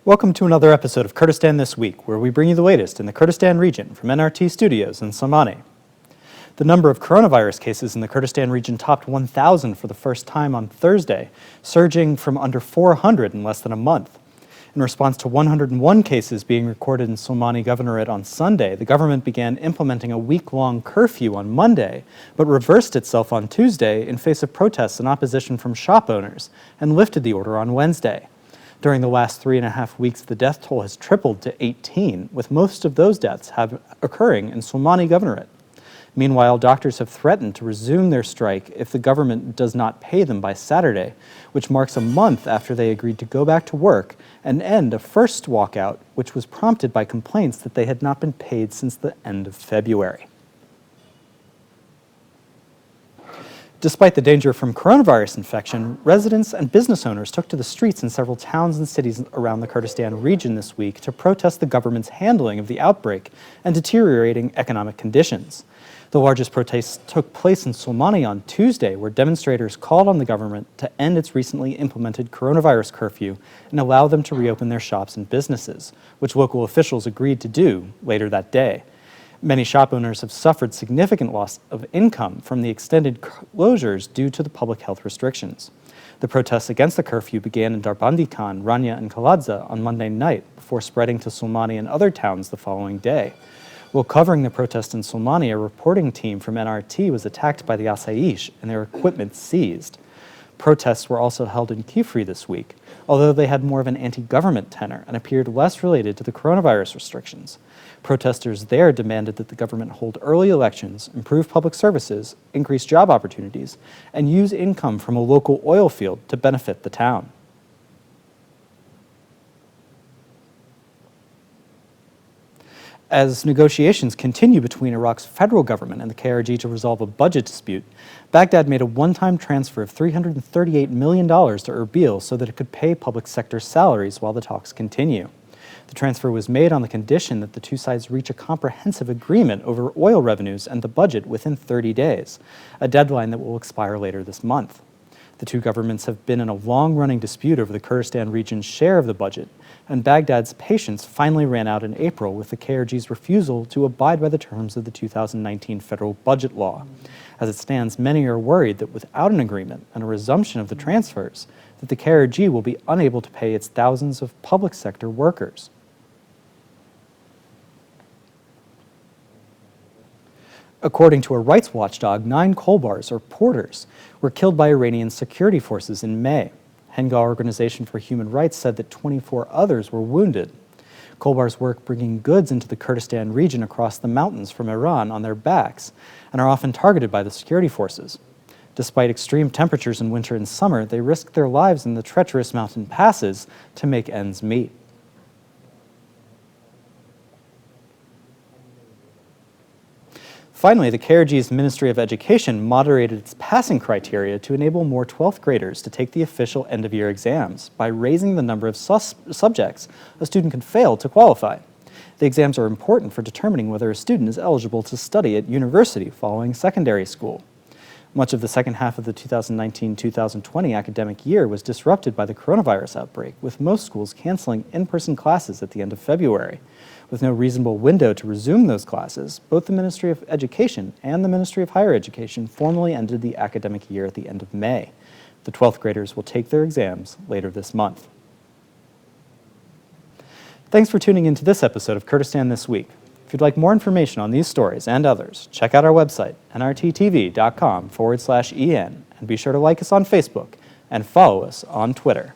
Welcome to another episode of Kurdistan This Week, where we bring you the latest in the Kurdistan region from NRT Studios in Somani. The number of coronavirus cases in the Kurdistan region topped 1,000 for the first time on Thursday, surging from under 400 in less than a month. In response to 101 cases being recorded in Somani Governorate on Sunday, the government began implementing a week-long curfew on Monday, but reversed itself on Tuesday in face of protests and opposition from shop owners, and lifted the order on Wednesday. During the last 3.5 weeks, the death toll has tripled to 18, with most of those deaths occurring in Somani Governorate. Meanwhile, doctors have threatened to resume their strike if the government does not pay them by Saturday, which marks a month after they agreed to go back to work and end a first walkout, which was prompted by complaints that they had not been paid since the end of February. Despite the danger from coronavirus infection, residents and business owners took to the streets in several towns and cities around the Kurdistan region this week to protest the government's handling of the outbreak and deteriorating economic conditions. The largest protests took place in Somani on Tuesday, where demonstrators called on the government to end its recently implemented coronavirus curfew and allow them to reopen their shops and businesses, which local officials agreed to do later that day. Many shop owners have suffered significant loss of income from the extended closures due to the public health restrictions. The protests against the curfew began in Darbandikan, Rania, and Kaladza on Monday night before spreading to Somani and other towns the following day. While covering the protest in Somani, a reporting team from NRT was attacked by the Asayish and their equipment seized. Protests were also held in Kifri this week, although they had more of an anti-government tenor and appeared less related to the coronavirus restrictions. Protesters there demanded that the government hold early elections, improve public services, increase job opportunities, and use income from a local oil field to benefit the town. As negotiations continue between Iraq's federal government and the KRG to resolve a budget dispute, Baghdad made a one-time transfer of $338 million to Erbil so that it could pay public sector salaries while the talks continue. The transfer was made on the condition that the two sides reach a comprehensive agreement over oil revenues and the budget within 30 days, a deadline that will expire later this month. The two governments have been in a long-running dispute over the Kurdistan region's share of the budget, and Baghdad's patience finally ran out in April with the KRG's refusal to abide by the terms of the 2019 federal budget law. As it stands, many are worried that without an agreement and a resumption of the transfers, that the KRG will be unable to pay its thousands of public sector workers. According to a rights watchdog, 9 Kolbars, or porters, were killed by Iranian security forces in May. Henga Organization for Human Rights said that 24 others were wounded. Kolbars work bringing goods into the Kurdistan region across the mountains from Iran on their backs and are often targeted by the security forces. Despite extreme temperatures in winter and summer, they risk their lives in the treacherous mountain passes to make ends meet. Finally, the KRG's Ministry of Education moderated its passing criteria to enable more 12th graders to take the official end-of-year exams by raising the number of subjects a student can fail to qualify. The exams are important for determining whether a student is eligible to study at university following secondary school. Much of the second half of the 2019-2020 academic year was disrupted by the coronavirus outbreak, with most schools canceling in-person classes at the end of February. With no reasonable window to resume those classes, both the Ministry of Education and the Ministry of Higher Education formally ended the academic year at the end of May. The 12th graders will take their exams later this month. Thanks for tuning in to this episode of Kurdistan This Week. If you'd like more information on these stories and others, check out our website, nrttv.com/en, and be sure to like us on Facebook and follow us on Twitter.